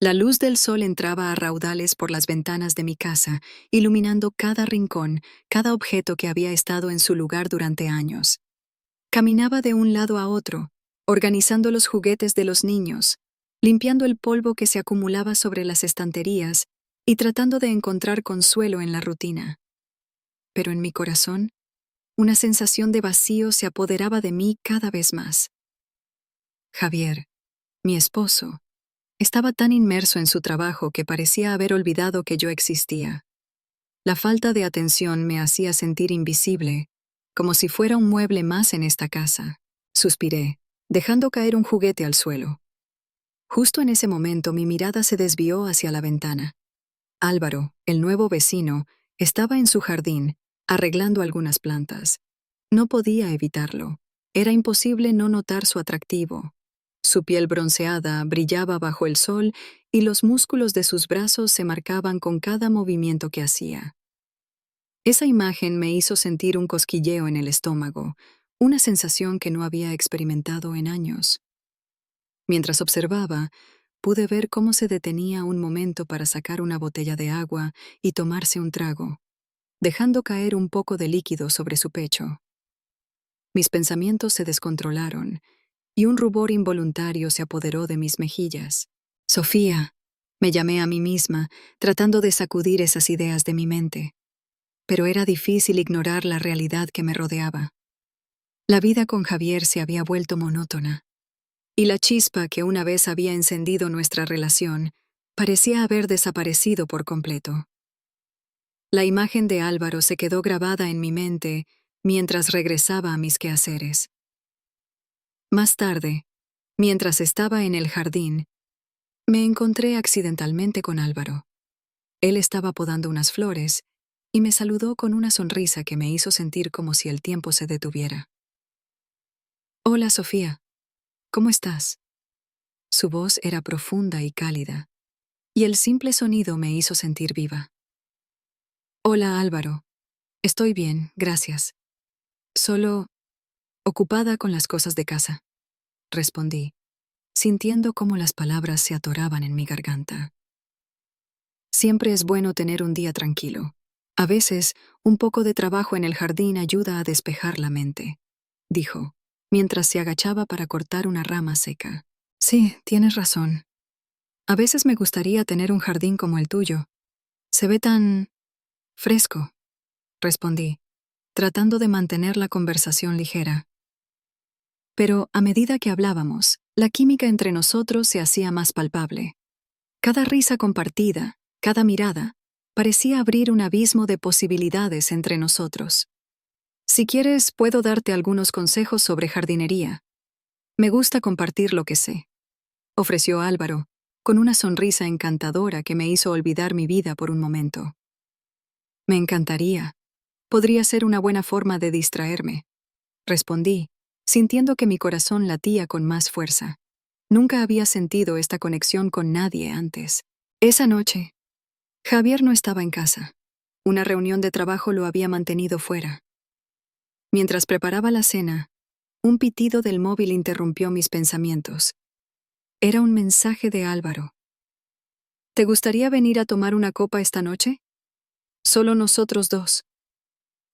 La luz del sol entraba a raudales por las ventanas de mi casa, iluminando cada rincón, cada objeto que había estado en su lugar durante años. Caminaba de un lado a otro, organizando los juguetes de los niños, limpiando el polvo que se acumulaba sobre las estanterías y tratando de encontrar consuelo en la rutina. Pero en mi corazón, una sensación de vacío se apoderaba de mí cada vez más. Javier, mi esposo, estaba tan inmerso en su trabajo que parecía haber olvidado que yo existía. La falta de atención me hacía sentir invisible, como si fuera un mueble más en esta casa. Suspiré, dejando caer un juguete al suelo. Justo en ese momento mi mirada se desvió hacia la ventana. Álvaro, el nuevo vecino, estaba en su jardín, arreglando algunas plantas. No podía evitarlo. Era imposible no notar su atractivo. Su piel bronceada brillaba bajo el sol y los músculos de sus brazos se marcaban con cada movimiento que hacía. Esa imagen me hizo sentir un cosquilleo en el estómago, una sensación que no había experimentado en años. Mientras observaba, pude ver cómo se detenía un momento para sacar una botella de agua y tomarse un trago, dejando caer un poco de líquido sobre su pecho. Mis pensamientos se descontrolaron y un rubor involuntario se apoderó de mis mejillas. Sofía, me llamé a mí misma, tratando de sacudir esas ideas de mi mente. Pero era difícil ignorar la realidad que me rodeaba. La vida con Javier se había vuelto monótona, y la chispa que una vez había encendido nuestra relación parecía haber desaparecido por completo. La imagen de Álvaro se quedó grabada en mi mente mientras regresaba a mis quehaceres. Más tarde, mientras estaba en el jardín, me encontré accidentalmente con Álvaro. Él estaba podando unas flores y me saludó con una sonrisa que me hizo sentir como si el tiempo se detuviera. «Hola, Sofía. ¿Cómo estás?» Su voz era profunda y cálida, y el simple sonido me hizo sentir viva. «Hola, Álvaro. Estoy bien, gracias. Solo ocupada con las cosas de casa», respondí, sintiendo cómo las palabras se atoraban en mi garganta. Siempre es bueno tener un día tranquilo. A veces, un poco de trabajo en el jardín ayuda a despejar la mente, dijo, mientras se agachaba para cortar una rama seca. Sí, tienes razón. A veces me gustaría tener un jardín como el tuyo. Se ve tan fresco, respondí, tratando de mantener la conversación ligera. Pero a medida que hablábamos, la química entre nosotros se hacía más palpable. Cada risa compartida, cada mirada, parecía abrir un abismo de posibilidades entre nosotros. Si quieres, puedo darte algunos consejos sobre jardinería. Me gusta compartir lo que sé, ofreció Álvaro, con una sonrisa encantadora que me hizo olvidar mi vida por un momento. Me encantaría. Podría ser una buena forma de distraerme, respondí, sintiendo que mi corazón latía con más fuerza. Nunca había sentido esta conexión con nadie antes. Esa noche, Javier no estaba en casa. Una reunión de trabajo lo había mantenido fuera. Mientras preparaba la cena, un pitido del móvil interrumpió mis pensamientos. Era un mensaje de Álvaro. ¿Te gustaría venir a tomar una copa esta noche? Solo nosotros dos.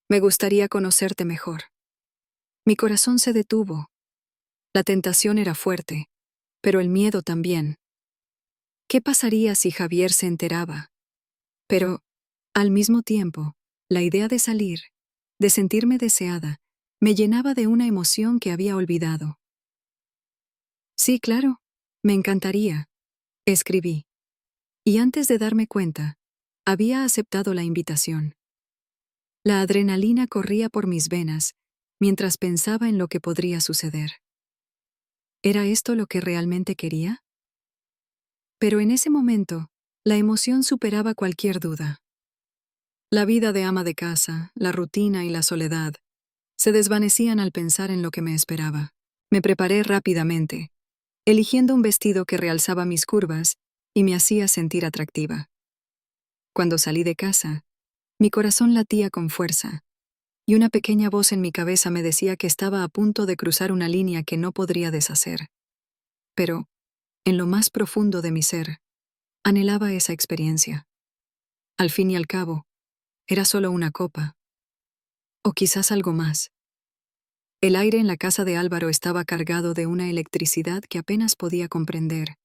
Me gustaría conocerte mejor. Mi corazón se detuvo. La tentación era fuerte, pero el miedo también. ¿Qué pasaría si Javier se enteraba? Pero, al mismo tiempo, la idea de salir, de sentirme deseada, me llenaba de una emoción que había olvidado. Sí, claro, me encantaría, escribí. Y antes de darme cuenta, había aceptado la invitación. La adrenalina corría por mis venas mientras pensaba en lo que podría suceder. ¿Era esto lo que realmente quería? Pero en ese momento, la emoción superaba cualquier duda. La vida de ama de casa, la rutina y la soledad se desvanecían al pensar en lo que me esperaba. Me preparé rápidamente, eligiendo un vestido que realzaba mis curvas y me hacía sentir atractiva. Cuando salí de casa, mi corazón latía con fuerza, y una pequeña voz en mi cabeza me decía que estaba a punto de cruzar una línea que no podría deshacer. Pero, en lo más profundo de mi ser, Anhelaba esa experiencia. Al fin y al cabo, era solo una copa. O quizás algo más. El aire en la casa de Álvaro estaba cargado de una electricidad que apenas podía comprender.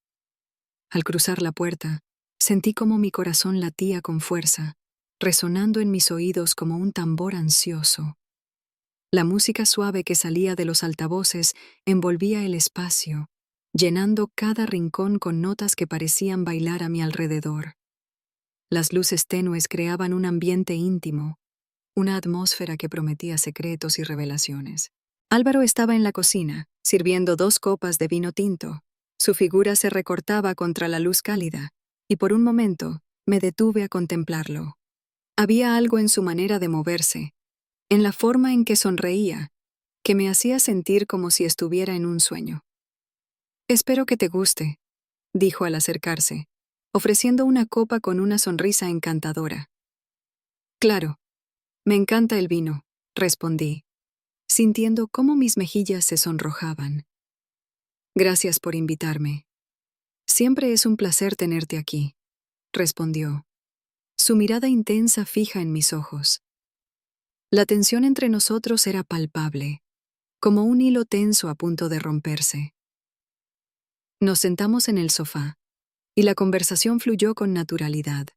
Al cruzar la puerta, sentí como mi corazón latía con fuerza, resonando en mis oídos como un tambor ansioso. La música suave que salía de los altavoces envolvía el espacio, llenando cada rincón con notas que parecían bailar a mi alrededor. Las luces tenues creaban un ambiente íntimo, una atmósfera que prometía secretos y revelaciones. Álvaro estaba en la cocina, sirviendo 2 copas de vino tinto. Su figura se recortaba contra la luz cálida, y por un momento me detuve a contemplarlo. Había algo en su manera de moverse, en la forma en que sonreía, que me hacía sentir como si estuviera en un sueño. «Espero que te guste», dijo al acercarse, ofreciendo una copa con una sonrisa encantadora. «Claro, me encanta el vino», respondí, sintiendo cómo mis mejillas se sonrojaban. «Gracias por invitarme. Siempre es un placer tenerte aquí», respondió, su mirada intensa fija en mis ojos. La tensión entre nosotros era palpable, como un hilo tenso a punto de romperse. Nos sentamos en el sofá, y la conversación fluyó con naturalidad.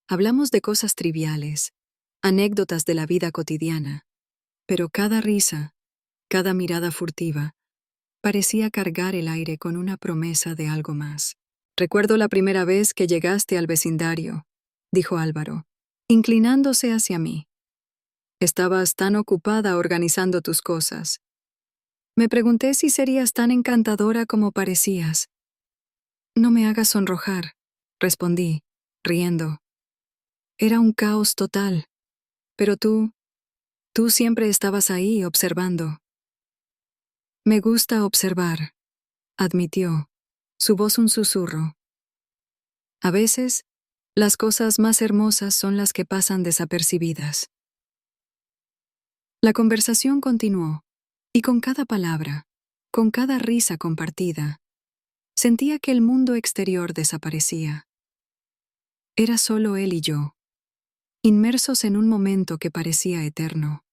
Hablamos de cosas triviales, anécdotas de la vida cotidiana, pero cada risa, cada mirada furtiva, parecía cargar el aire con una promesa de algo más. «Recuerdo la primera vez que llegaste al vecindario», dijo Álvaro, inclinándose hacia mí. «Estabas tan ocupada organizando tus cosas. Me pregunté si serías tan encantadora como parecías». «No me hagas sonrojar», respondí, riendo. Era un caos total, pero tú siempre estabas ahí observando. «Me gusta observar», admitió, su voz un susurro. «A veces, las cosas más hermosas son las que pasan desapercibidas». La conversación continuó, y con cada palabra, con cada risa compartida, sentía que el mundo exterior desaparecía. Era solo él y yo, inmersos en un momento que parecía eterno.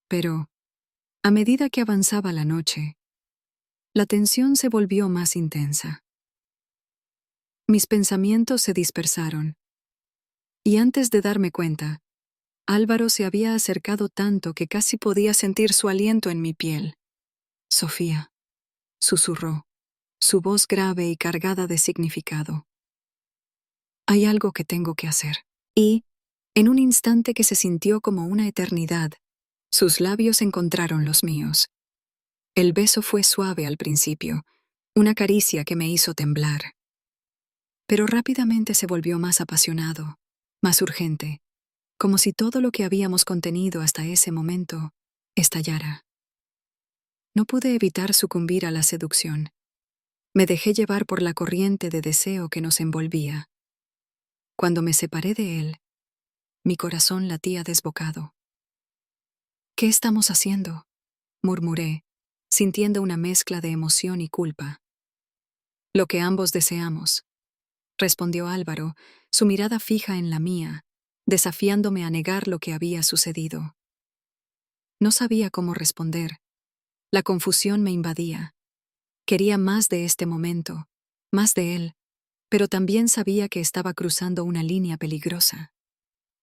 Pero, a medida que avanzaba la noche, la tensión se volvió más intensa. Mis pensamientos se dispersaron, y antes de darme cuenta, Álvaro se había acercado tanto que casi podía sentir su aliento en mi piel. «Sofía», susurró, su voz grave y cargada de significado. «Hay algo que tengo que hacer». Y, en un instante que se sintió como una eternidad, sus labios encontraron los míos. El beso fue suave al principio, una caricia que me hizo temblar. Pero rápidamente se volvió más apasionado, más urgente, como si todo lo que habíamos contenido hasta ese momento estallara. No pude evitar sucumbir a la seducción. Me dejé llevar por la corriente de deseo que nos envolvía. Cuando me separé de él, mi corazón latía desbocado. «¿Qué estamos haciendo?», murmuré, sintiendo una mezcla de emoción y culpa. «Lo que ambos deseamos», respondió Álvaro, su mirada fija en la mía, desafiándome a negar lo que había sucedido. No sabía cómo responder. La confusión me invadía. Quería más de este momento, más de él, pero también sabía que estaba cruzando una línea peligrosa.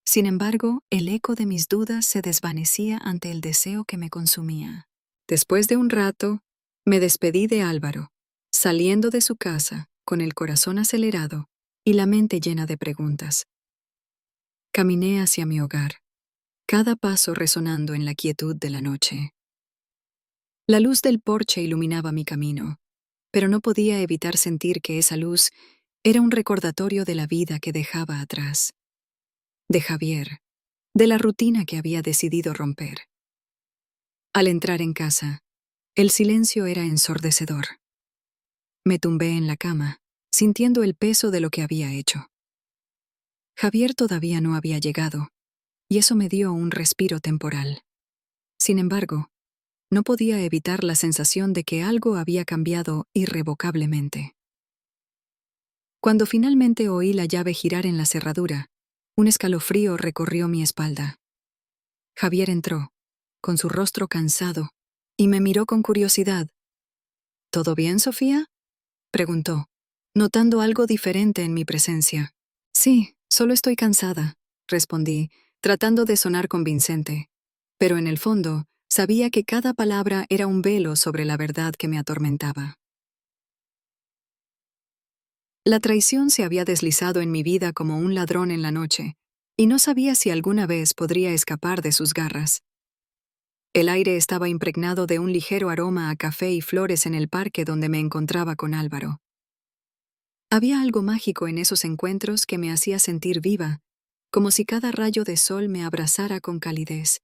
Sin embargo, el eco de mis dudas se desvanecía ante el deseo que me consumía. Después de un rato, me despedí de Álvaro, saliendo de su casa con el corazón acelerado y la mente llena de preguntas. Caminé hacia mi hogar, cada paso resonando en la quietud de la noche. La luz del porche iluminaba mi camino, pero no podía evitar sentir que esa luz era un recordatorio de la vida que dejaba atrás, de Javier, de la rutina que había decidido romper. Al entrar en casa, el silencio era ensordecedor. Me tumbé en la cama, sintiendo el peso de lo que había hecho. Javier todavía no había llegado, y eso me dio un respiro temporal. Sin embargo, no podía evitar la sensación de que algo había cambiado irrevocablemente. Cuando finalmente oí la llave girar en la cerradura, un escalofrío recorrió mi espalda. Javier entró, con su rostro cansado, y me miró con curiosidad. ¿Todo bien, Sofía?, preguntó, notando algo diferente en mi presencia. Sí, solo estoy cansada, respondí, tratando de sonar convincente. Pero en el fondo, sabía que cada palabra era un velo sobre la verdad que me atormentaba. La traición se había deslizado en mi vida como un ladrón en la noche, y no sabía si alguna vez podría escapar de sus garras. El aire estaba impregnado de un ligero aroma a café y flores en el parque donde me encontraba con Álvaro. Había algo mágico en esos encuentros que me hacía sentir viva, como si cada rayo de sol me abrazara con calidez,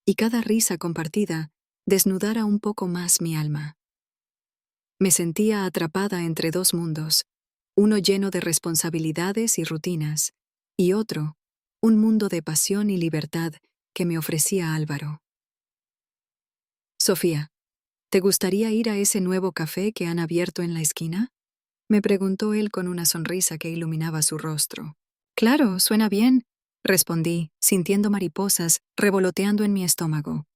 y cada risa compartida desnudara un poco más mi alma. Me sentía atrapada entre dos mundos, uno lleno de responsabilidades y rutinas, y otro, un mundo de pasión y libertad que me ofrecía Álvaro. Sofía, ¿te gustaría ir a ese nuevo café que han abierto en la esquina?, me preguntó él con una sonrisa que iluminaba su rostro. Claro, suena bien, respondí, sintiendo mariposas revoloteando en mi estómago.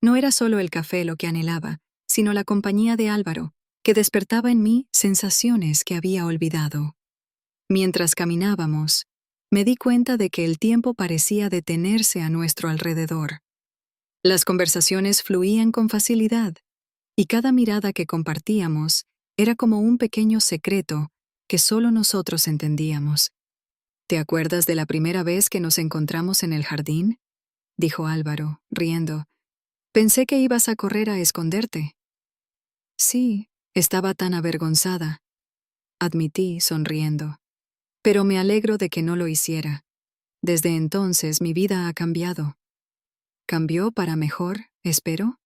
No era solo el café lo que anhelaba, sino la compañía de Álvaro, que despertaba en mí sensaciones que había olvidado. Mientras caminábamos, me di cuenta de que el tiempo parecía detenerse a nuestro alrededor. Las conversaciones fluían con facilidad, y cada mirada que compartíamos era como un pequeño secreto que solo nosotros entendíamos. ¿Te acuerdas de la primera vez que nos encontramos en el jardín?, dijo Álvaro, riendo. Pensé que ibas a correr a esconderte. Sí, estaba tan avergonzada, admití, sonriendo. Pero me alegro de que no lo hiciera. Desde entonces mi vida ha cambiado. ¿Cambió para mejor, espero?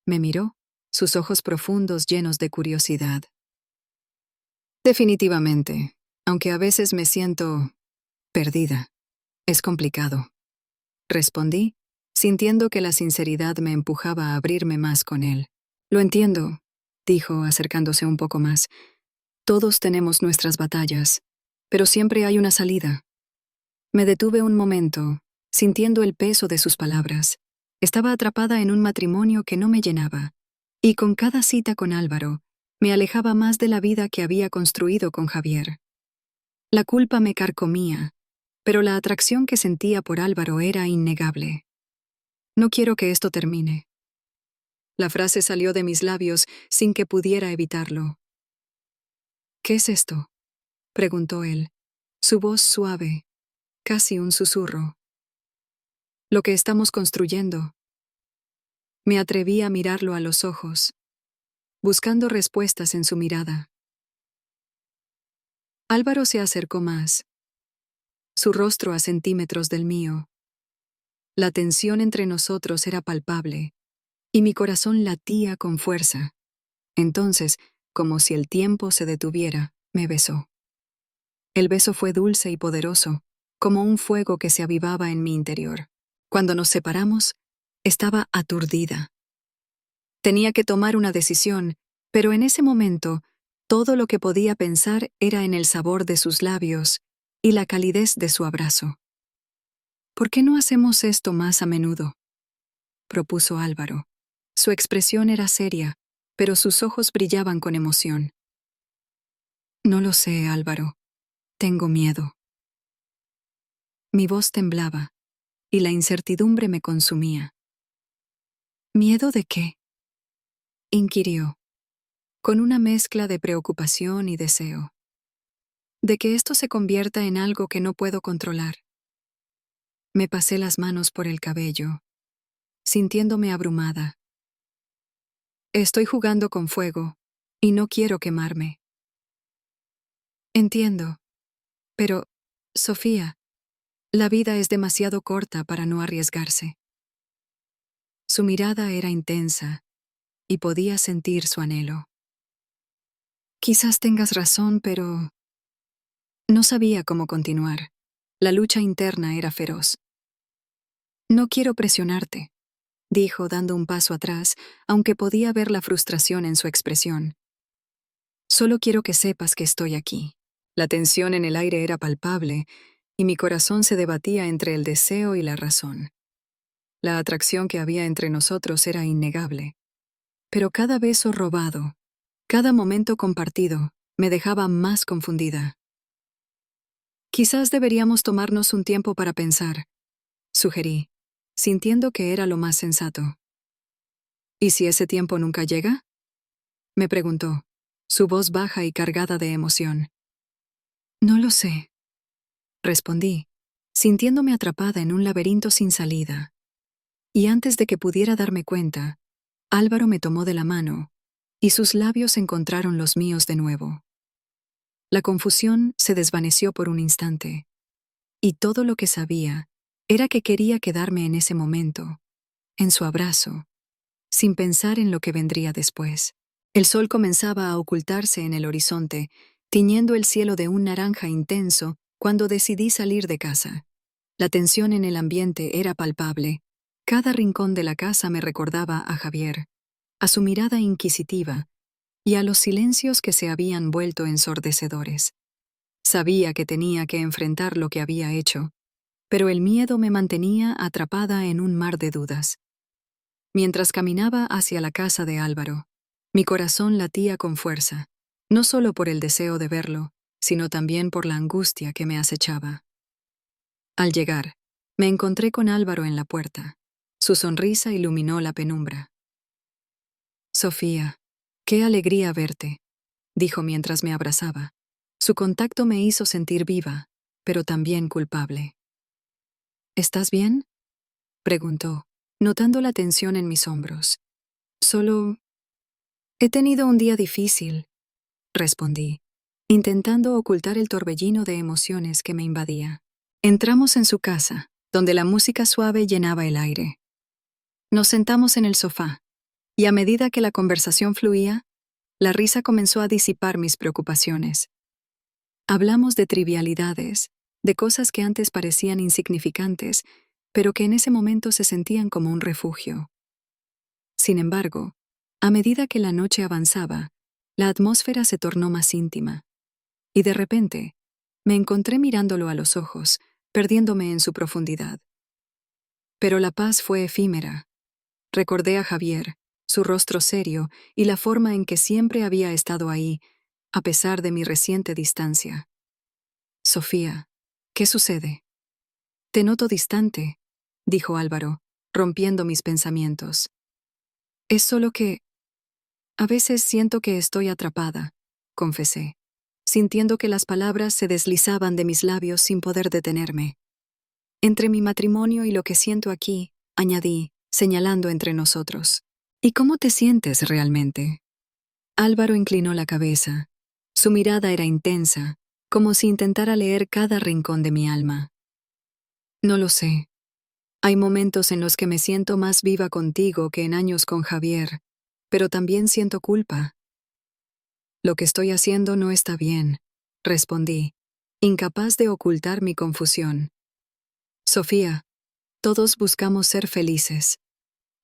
Me miró, sus ojos profundos llenos de curiosidad. Definitivamente, aunque a veces me siento perdida. Es complicado, respondí, sintiendo que la sinceridad me empujaba a abrirme más con él. Lo entiendo, dijo, acercándose un poco más. Todos tenemos nuestras batallas, pero siempre hay una salida. Me detuve un momento, sintiendo el peso de sus palabras. Estaba atrapada en un matrimonio que no me llenaba, y con cada cita con Álvaro, me alejaba más de la vida que había construido con Javier. La culpa me carcomía, pero la atracción que sentía por Álvaro era innegable. No quiero que esto termine. La frase salió de mis labios sin que pudiera evitarlo. ¿Qué es esto?, preguntó él, su voz suave, casi un susurro. Lo que estamos construyendo. Me atreví a mirarlo a los ojos, buscando respuestas en su mirada. Álvaro se acercó más, su rostro a centímetros del mío. La tensión entre nosotros era palpable, y mi corazón latía con fuerza. Entonces, como si el tiempo se detuviera, me besó. El beso fue dulce y poderoso, como un fuego que se avivaba en mi interior. Cuando nos separamos, estaba aturdida. Tenía que tomar una decisión, pero en ese momento, todo lo que podía pensar era en el sabor de sus labios y la calidez de su abrazo. ¿Por qué no hacemos esto más a menudo?, propuso Álvaro. Su expresión era seria, pero sus ojos brillaban con emoción. No lo sé, Álvaro. Tengo miedo. Mi voz temblaba, y la incertidumbre me consumía. ¿Miedo de qué?, inquirió, con una mezcla de preocupación y deseo. De que esto se convierta en algo que no puedo controlar. Me pasé las manos por el cabello, sintiéndome abrumada. Estoy jugando con fuego, y no quiero quemarme. Entiendo. Pero, Sofía, la vida es demasiado corta para no arriesgarse. Su mirada era intensa, y podía sentir su anhelo. Quizás tengas razón, pero... No sabía cómo continuar. La lucha interna era feroz. No quiero presionarte, dijo dando un paso atrás, aunque podía ver la frustración en su expresión. Solo quiero que sepas que estoy aquí. La tensión en el aire era palpable, y mi corazón se debatía entre el deseo y la razón. La atracción que había entre nosotros era innegable. Pero cada beso robado, cada momento compartido, me dejaba más confundida. Quizás deberíamos tomarnos un tiempo para pensar, sugerí, sintiendo que era lo más sensato. ¿Y si ese tiempo nunca llega? Me preguntó, su voz baja y cargada de emoción. No lo sé, respondí, sintiéndome atrapada en un laberinto sin salida. Y antes de que pudiera darme cuenta, Álvaro me tomó de la mano, y sus labios encontraron los míos de nuevo. La confusión se desvaneció por un instante, y todo lo que sabía era que quería quedarme en ese momento, en su abrazo, sin pensar en lo que vendría después. El sol comenzaba a ocultarse en el horizonte, tiñendo el cielo de un naranja intenso cuando decidí salir de casa. La tensión en el ambiente era palpable. Cada rincón de la casa me recordaba a Javier, a su mirada inquisitiva y a los silencios que se habían vuelto ensordecedores. Sabía que tenía que enfrentar lo que había hecho, pero el miedo me mantenía atrapada en un mar de dudas. Mientras caminaba hacia la casa de Álvaro, mi corazón latía con fuerza, no solo por el deseo de verlo, sino también por la angustia que me acechaba. Al llegar, me encontré con Álvaro en la puerta. Su sonrisa iluminó la penumbra. Sofía, qué alegría verte, dijo mientras me abrazaba. Su contacto me hizo sentir viva, pero también culpable. ¿Estás bien?, preguntó, notando la tensión en mis hombros. Solo... He tenido un día difícil, respondí, intentando ocultar el torbellino de emociones que me invadía. Entramos en su casa, donde la música suave llenaba el aire. Nos sentamos en el sofá, y a medida que la conversación fluía, la risa comenzó a disipar mis preocupaciones. Hablamos de trivialidades, de cosas que antes parecían insignificantes, pero que en ese momento se sentían como un refugio. Sin embargo, a medida que la noche avanzaba, la atmósfera se tornó más íntima, y de repente, me encontré mirándolo a los ojos, perdiéndome en su profundidad. Pero la paz fue efímera. Recordé a Javier, su rostro serio y la forma en que siempre había estado ahí, a pesar de mi reciente distancia. Sofía, ¿qué sucede? Te noto distante, dijo Álvaro, rompiendo mis pensamientos. Es solo que... A veces siento que estoy atrapada, confesé, sintiendo que las palabras se deslizaban de mis labios sin poder detenerme. Entre mi matrimonio y lo que siento aquí, añadí, señalando entre nosotros. ¿Y cómo te sientes realmente? Álvaro inclinó la cabeza. Su mirada era intensa, como si intentara leer cada rincón de mi alma. No lo sé. Hay momentos en los que me siento más viva contigo que en años con Javier, pero también siento culpa. Lo que estoy haciendo no está bien, respondí, incapaz de ocultar mi confusión. Sofía, todos buscamos ser felices.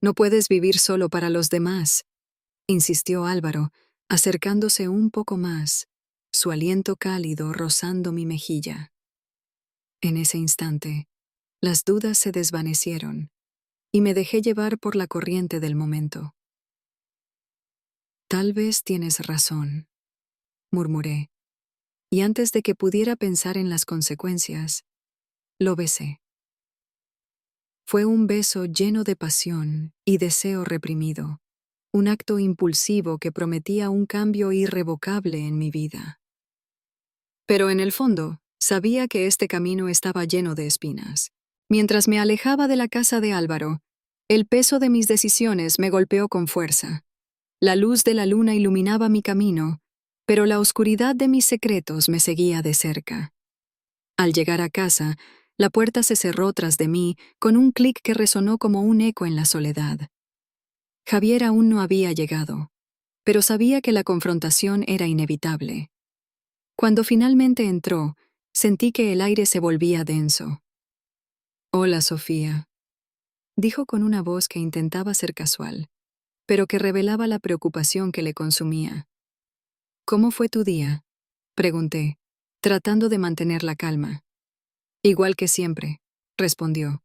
No puedes vivir solo para los demás, insistió Álvaro, acercándose un poco más, su aliento cálido rozando mi mejilla. En ese instante, las dudas se desvanecieron, y me dejé llevar por la corriente del momento. Tal vez tienes razón, murmuré, y antes de que pudiera pensar en las consecuencias, lo besé. Fue un beso lleno de pasión y deseo reprimido, un acto impulsivo que prometía un cambio irrevocable en mi vida. Pero en el fondo, sabía que este camino estaba lleno de espinas. Mientras me alejaba de la casa de Álvaro, el peso de mis decisiones me golpeó con fuerza. La luz de la luna iluminaba mi camino, pero la oscuridad de mis secretos me seguía de cerca. Al llegar a casa, la puerta se cerró tras de mí con un clic que resonó como un eco en la soledad. Javier aún no había llegado, pero sabía que la confrontación era inevitable. Cuando finalmente entró, sentí que el aire se volvía denso. «Hola, Sofía», dijo con una voz que intentaba ser casual, pero que revelaba la preocupación que le consumía. «¿Cómo fue tu día?», pregunté, tratando de mantener la calma. Igual que siempre, respondió,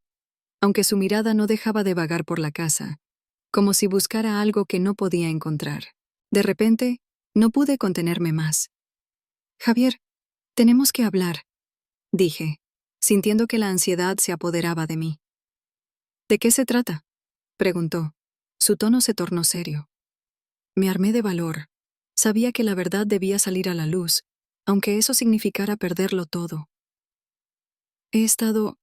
aunque su mirada no dejaba de vagar por la casa, como si buscara algo que no podía encontrar. De repente, no pude contenerme más. Javier, tenemos que hablar, dije, sintiendo que la ansiedad se apoderaba de mí. ¿De qué se trata?, preguntó. Su tono se tornó serio. Me armé de valor. Sabía que la verdad debía salir a la luz, aunque eso significara perderlo todo. He estado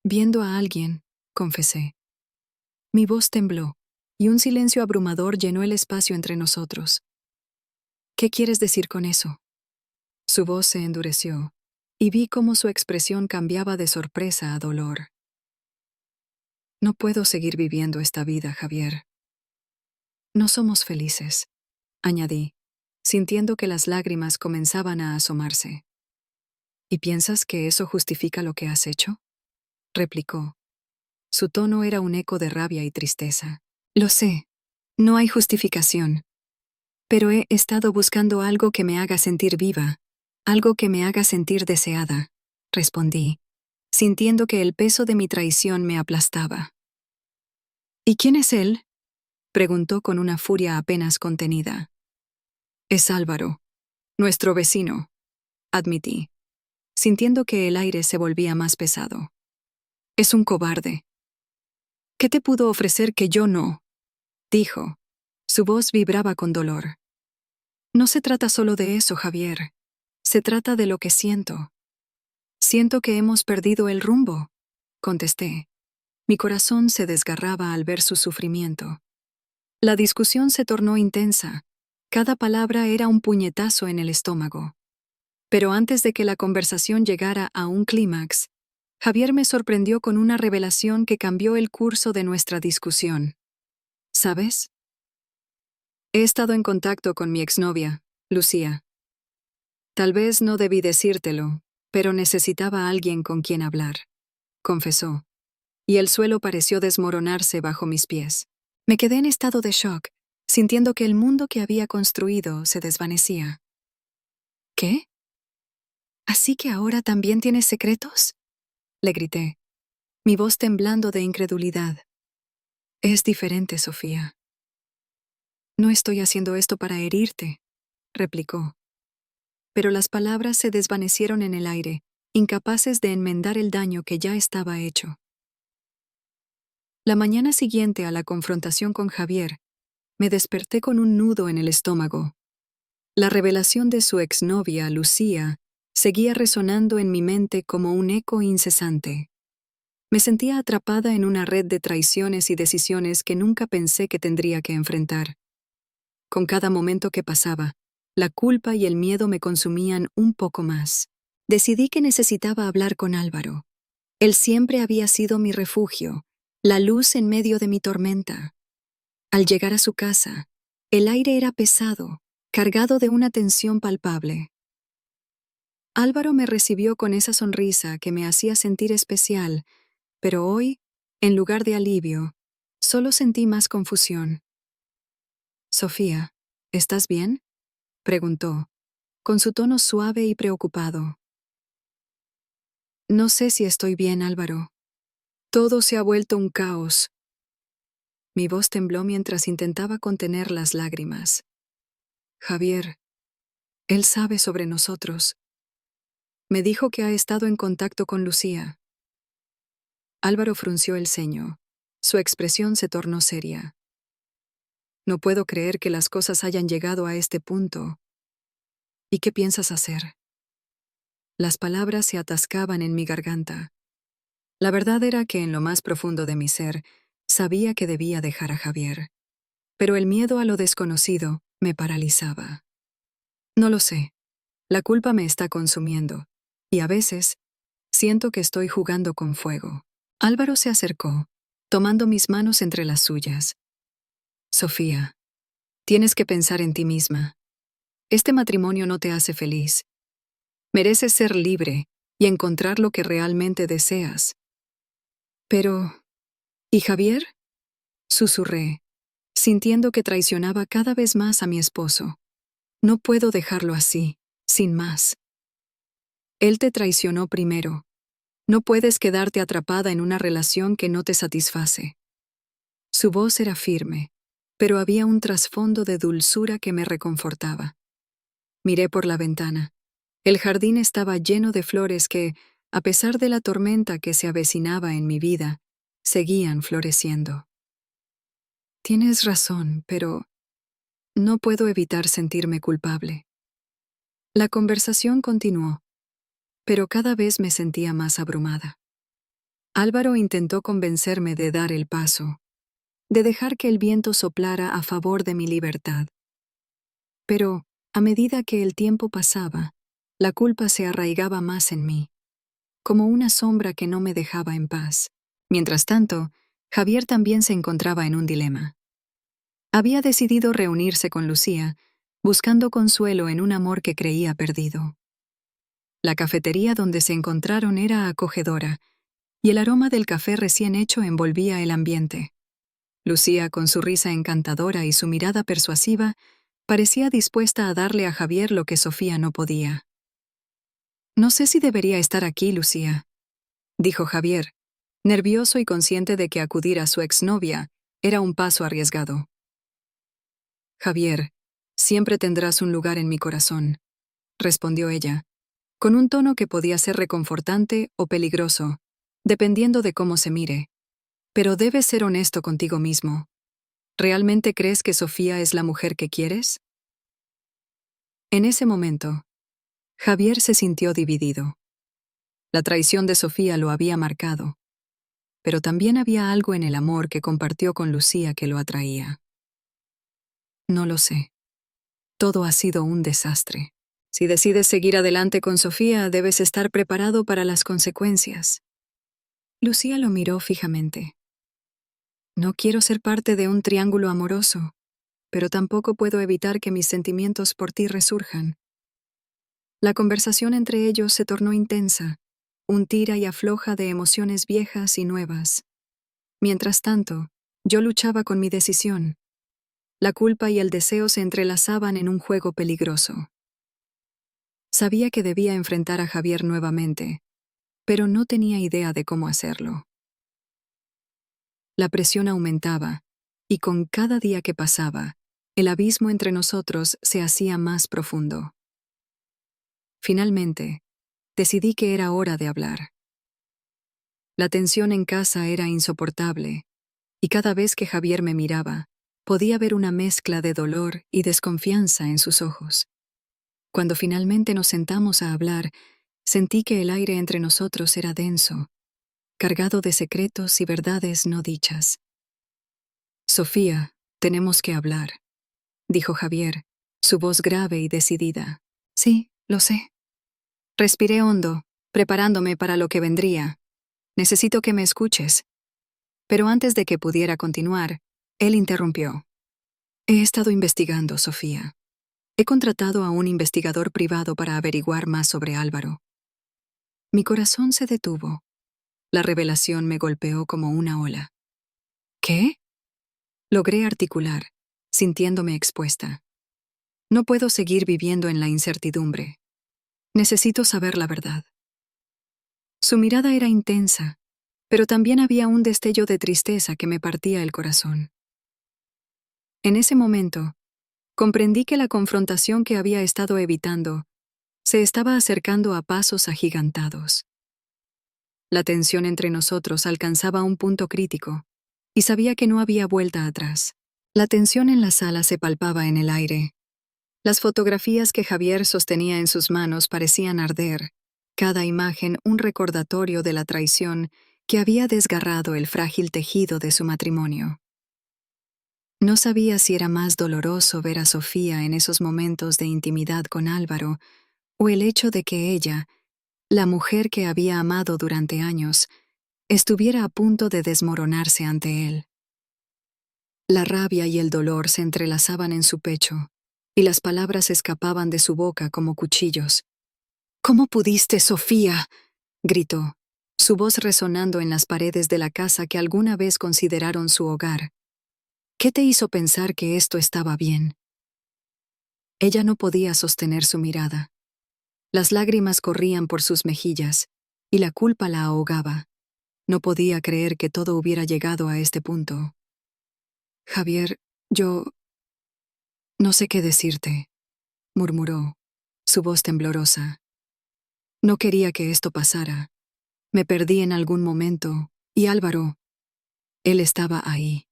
viendo a alguien, confesé. Mi voz tembló, y un silencio abrumador llenó el espacio entre nosotros. ¿Qué quieres decir con eso? Su voz se endureció, y vi cómo su expresión cambiaba de sorpresa a dolor. No puedo seguir viviendo esta vida, Javier. No somos felices, añadí, sintiendo que las lágrimas comenzaban a asomarse. ¿Y piensas que eso justifica lo que has hecho?, replicó. Su tono era un eco de rabia y tristeza. Lo sé, no hay justificación. Pero he estado buscando algo que me haga sentir viva, algo que me haga sentir deseada, respondí, sintiendo que el peso de mi traición me aplastaba. ¿Y quién es él?, preguntó con una furia apenas contenida. Es Álvaro, nuestro vecino, admití, sintiendo que el aire se volvía más pesado. Es un cobarde. ¿Qué te pudo ofrecer que yo no?, dijo. Su voz vibraba con dolor. No se trata solo de eso, Javier. Se trata de lo que siento. Siento que hemos perdido el rumbo, contesté. Mi corazón se desgarraba al ver su sufrimiento. La discusión se tornó intensa. Cada palabra era un puñetazo en el estómago. Pero antes de que la conversación llegara a un clímax, Javier me sorprendió con una revelación que cambió el curso de nuestra discusión. ¿Sabes? He estado en contacto con mi exnovia, Lucía. Tal vez no debí decírtelo, pero necesitaba a alguien con quien hablar, confesó, y el suelo pareció desmoronarse bajo mis pies. Me quedé en estado de shock, sintiendo que el mundo que había construido se desvanecía. ¿Qué? ¿Así que ahora también tienes secretos?, le grité, mi voz temblando de incredulidad. Es diferente, Sofía. No estoy haciendo esto para herirte, replicó. Pero las palabras se desvanecieron en el aire, incapaces de enmendar el daño que ya estaba hecho. La mañana siguiente a la confrontación con Javier, me desperté con un nudo en el estómago. La revelación de su exnovia, Lucía, seguía resonando en mi mente como un eco incesante. Me sentía atrapada en una red de traiciones y decisiones que nunca pensé que tendría que enfrentar. Con cada momento que pasaba, la culpa y el miedo me consumían un poco más. Decidí que necesitaba hablar con Álvaro. Él siempre había sido mi refugio, la luz en medio de mi tormenta. Al llegar a su casa, el aire era pesado, cargado de una tensión palpable. Álvaro me recibió con esa sonrisa que me hacía sentir especial, pero hoy, en lugar de alivio, solo sentí más confusión. «Sofía, ¿estás bien?», preguntó, con su tono suave y preocupado. «No sé si estoy bien, Álvaro. Todo se ha vuelto un caos». Mi voz tembló mientras intentaba contener las lágrimas. «Javier, él sabe sobre nosotros. Me dijo que ha estado en contacto con Lucía». Álvaro frunció el ceño. Su expresión se tornó seria. «No puedo creer que las cosas hayan llegado a este punto. ¿Y qué piensas hacer?». Las palabras se atascaban en mi garganta. La verdad era que en lo más profundo de mi ser, sabía que debía dejar a Javier. Pero el miedo a lo desconocido me paralizaba. No lo sé. La culpa me está consumiendo. Y a veces, siento que estoy jugando con fuego. Álvaro se acercó, tomando mis manos entre las suyas. «Sofía, tienes que pensar en ti misma. Este matrimonio no te hace feliz. Mereces ser libre y encontrar lo que realmente deseas». «Pero, ¿y Javier?», susurré, sintiendo que traicionaba cada vez más a mi esposo. «No puedo dejarlo así, sin más». Él te traicionó primero. No puedes quedarte atrapada en una relación que no te satisface. Su voz era firme, pero había un trasfondo de dulzura que me reconfortaba. Miré por la ventana. El jardín estaba lleno de flores que, a pesar de la tormenta que se avecinaba en mi vida, seguían floreciendo. Tienes razón, pero no puedo evitar sentirme culpable. La conversación continuó, pero cada vez me sentía más abrumada. Álvaro intentó convencerme de dar el paso, de dejar que el viento soplara a favor de mi libertad. Pero, a medida que el tiempo pasaba, la culpa se arraigaba más en mí, como una sombra que no me dejaba en paz. Mientras tanto, Javier también se encontraba en un dilema. Había decidido reunirse con Lucía, buscando consuelo en un amor que creía perdido. La cafetería donde se encontraron era acogedora, y el aroma del café recién hecho envolvía el ambiente. Lucía, con su risa encantadora y su mirada persuasiva, parecía dispuesta a darle a Javier lo que Sofía no podía. «No sé si debería estar aquí, Lucía», dijo Javier, nervioso y consciente de que acudir a su exnovia era un paso arriesgado. «Javier, siempre tendrás un lugar en mi corazón», respondió ella, con un tono que podía ser reconfortante o peligroso, dependiendo de cómo se mire. «Pero debes ser honesto contigo mismo. ¿Realmente crees que Sofía es la mujer que quieres?» En ese momento, Javier se sintió dividido. La traición de Sofía lo había marcado, pero también había algo en el amor que compartió con Lucía que lo atraía. «No lo sé. Todo ha sido un desastre. Si decides seguir adelante con Sofía, debes estar preparado para las consecuencias». Lucía lo miró fijamente. «No quiero ser parte de un triángulo amoroso, pero tampoco puedo evitar que mis sentimientos por ti resurjan». La conversación entre ellos se tornó intensa, un tira y afloja de emociones viejas y nuevas. Mientras tanto, yo luchaba con mi decisión. La culpa y el deseo se entrelazaban en un juego peligroso. Sabía que debía enfrentar a Javier nuevamente, pero no tenía idea de cómo hacerlo. La presión aumentaba, y con cada día que pasaba, el abismo entre nosotros se hacía más profundo. Finalmente, decidí que era hora de hablar. La tensión en casa era insoportable, y cada vez que Javier me miraba, podía ver una mezcla de dolor y desconfianza en sus ojos. Cuando finalmente nos sentamos a hablar, sentí que el aire entre nosotros era denso, cargado de secretos y verdades no dichas. «Sofía, tenemos que hablar», dijo Javier, su voz grave y decidida. «Sí, lo sé». Respiré hondo, preparándome para lo que vendría. «Necesito que me escuches». Pero antes de que pudiera continuar, él interrumpió. «He estado investigando, Sofía. He contratado a un investigador privado para averiguar más sobre Álvaro». Mi corazón se detuvo. La revelación me golpeó como una ola. «¿Qué?», logré articular, sintiéndome expuesta. «No puedo seguir viviendo en la incertidumbre. Necesito saber la verdad». Su mirada era intensa, pero también había un destello de tristeza que me partía el corazón. En ese momento, comprendí que la confrontación que había estado evitando se estaba acercando a pasos agigantados. La tensión entre nosotros alcanzaba un punto crítico, y sabía que no había vuelta atrás. La tensión en la sala se palpaba en el aire. Las fotografías que Javier sostenía en sus manos parecían arder, cada imagen un recordatorio de la traición que había desgarrado el frágil tejido de su matrimonio. No sabía si era más doloroso ver a Sofía en esos momentos de intimidad con Álvaro, o el hecho de que ella, la mujer que había amado durante años, estuviera a punto de desmoronarse ante él. La rabia y el dolor se entrelazaban en su pecho, y las palabras escapaban de su boca como cuchillos. «¿Cómo pudiste, Sofía?», gritó, su voz resonando en las paredes de la casa que alguna vez consideraron su hogar. «¿Qué te hizo pensar que esto estaba bien?». Ella no podía sostener su mirada. Las lágrimas corrían por sus mejillas, y la culpa la ahogaba. No podía creer que todo hubiera llegado a este punto. Javier, yo... no sé qué decirte, murmuró, su voz temblorosa. No quería que esto pasara. Me perdí en algún momento, y Álvaro, él estaba ahí.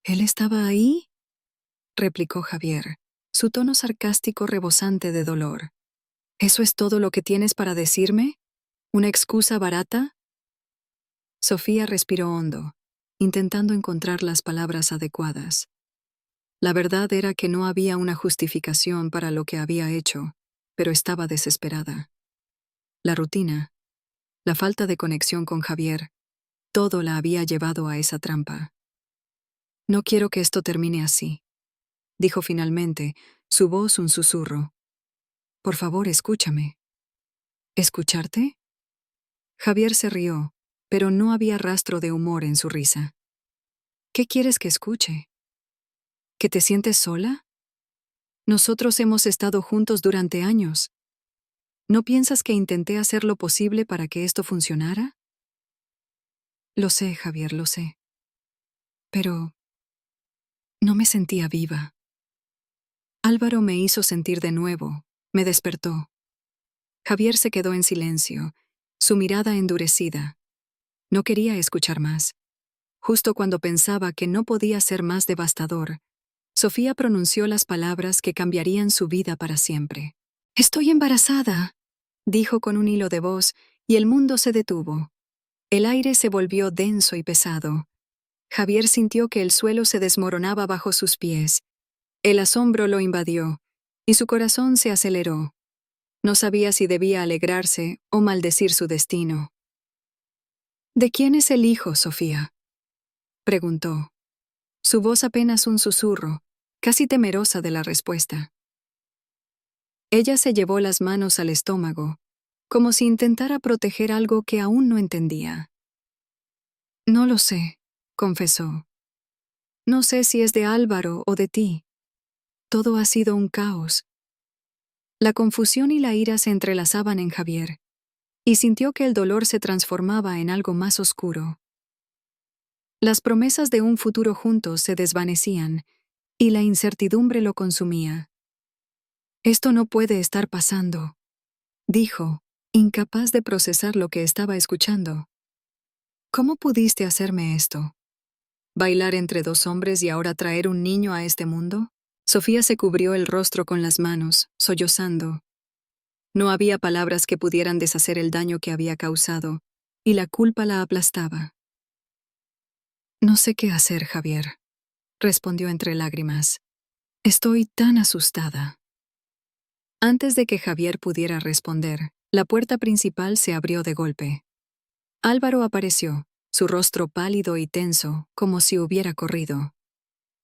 ¿Él estaba ahí?, replicó Javier, su tono sarcástico rebosante de dolor. ¿Eso es todo lo que tienes para decirme? ¿Una excusa barata? Sofía respiró hondo, intentando encontrar las palabras adecuadas. La verdad era que no había una justificación para lo que había hecho, pero estaba desesperada. La rutina, la falta de conexión con Javier, todo la había llevado a esa trampa. No quiero que esto termine así, dijo finalmente, su voz un susurro. Por favor, escúchame. ¿Escucharte? Javier se rió, pero no había rastro de humor en su risa. ¿Qué quieres que escuche? ¿Que te sientes sola? Nosotros hemos estado juntos durante años. ¿No piensas que intenté hacer lo posible para que esto funcionara? Lo sé, Javier, lo sé. Pero no me sentía viva. Álvaro me hizo sentir de nuevo, me despertó. Javier se quedó en silencio, su mirada endurecida. No quería escuchar más. Justo cuando pensaba que no podía ser más devastador, Sofía pronunció las palabras que cambiarían su vida para siempre. «Estoy embarazada», dijo con un hilo de voz, y el mundo se detuvo. El aire se volvió denso y pesado. Javier sintió que el suelo se desmoronaba bajo sus pies. El asombro lo invadió, y su corazón se aceleró. No sabía si debía alegrarse o maldecir su destino. «¿De quién es el hijo, Sofía?», preguntó. Su voz apenas un susurro, casi temerosa de la respuesta. Ella se llevó las manos al estómago, como si intentara proteger algo que aún no entendía. «No lo sé», confesó. «No sé si es de Álvaro o de ti. Todo ha sido un caos». La confusión y la ira se entrelazaban en Javier, y sintió que el dolor se transformaba en algo más oscuro. Las promesas de un futuro juntos se desvanecían, y la incertidumbre lo consumía. «Esto no puede estar pasando», dijo, incapaz de procesar lo que estaba escuchando. «¿Cómo pudiste hacerme esto? ¿Bailar entre dos hombres y ahora traer un niño a este mundo?» Sofía se cubrió el rostro con las manos, sollozando. No había palabras que pudieran deshacer el daño que había causado, y la culpa la aplastaba. «No sé qué hacer, Javier», respondió entre lágrimas. «Estoy tan asustada». Antes de que Javier pudiera responder, la puerta principal se abrió de golpe. Álvaro apareció, su rostro pálido y tenso, como si hubiera corrido.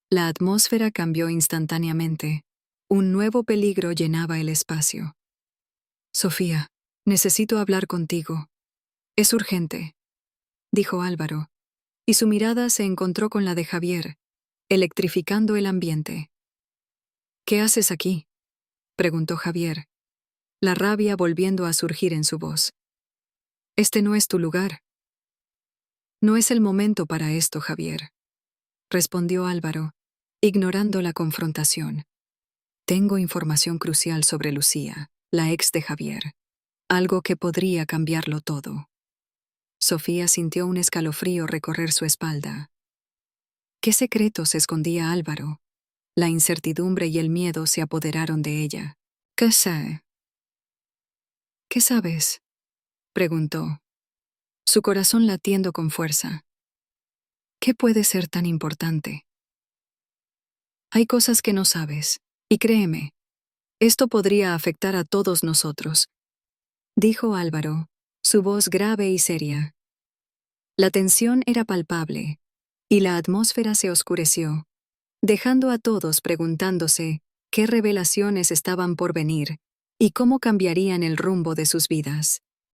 La atmósfera cambió instantáneamente. Un nuevo peligro llenaba el espacio. «Sofía, necesito hablar contigo. Es urgente», dijo Álvaro, y su mirada se encontró con la de Javier, electrificando el ambiente. «¿Qué haces aquí?», preguntó Javier, la rabia volviendo a surgir en su voz. «Este no es tu lugar». «No es el momento para esto, Javier», respondió Álvaro, ignorando la confrontación. «Tengo información crucial sobre Lucía, la ex de Javier, algo que podría cambiarlo todo». Sofía sintió un escalofrío recorrer su espalda. ¿Qué secretos escondía Álvaro? La incertidumbre y el miedo se apoderaron de ella. «¿Qué sé?» «¿Qué sabes?», preguntó, su corazón latiendo con fuerza. «¿Qué puede ser tan importante?» «Hay cosas que no sabes, y créeme, esto podría afectar a todos nosotros», dijo Álvaro, su voz grave y seria. La tensión era palpable, y la atmósfera se oscureció, dejando a todos preguntándose qué revelaciones estaban por venir y cómo cambiarían el rumbo de sus vidas.